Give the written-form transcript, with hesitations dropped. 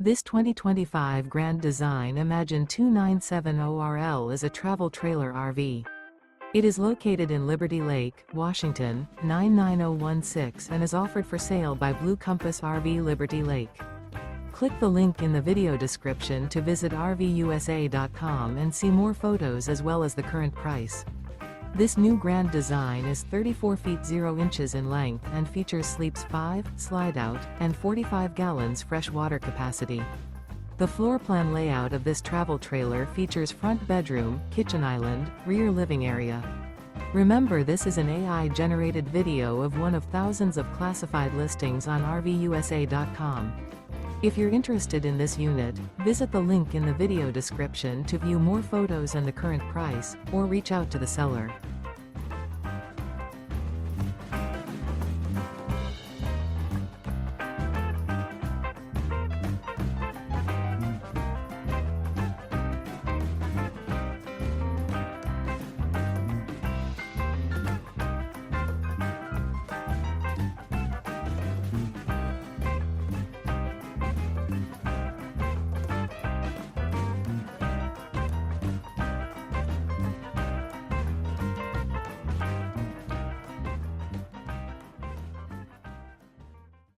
This 2025 Grand Design Imagine 2970RL is a travel trailer RV. It is located in Liberty Lake, Washington, 99016 and is offered for sale by Blue Compass RV Liberty Lake. Click the link in the video description to visit RVUSA.com and see more photos as well as the current price. This new Grand Design is 34 feet 0 inches in length and features sleeps 5, slide-out, and 45 gallons fresh water capacity. The floor plan layout of this travel trailer features front bedroom, kitchen island, rear living area. Remember, this is an AI-generated video of one of thousands of classified listings on RVUSA.com. If you're interested in this unit, visit the link in the video description to view more photos and the current price, or reach out to the seller.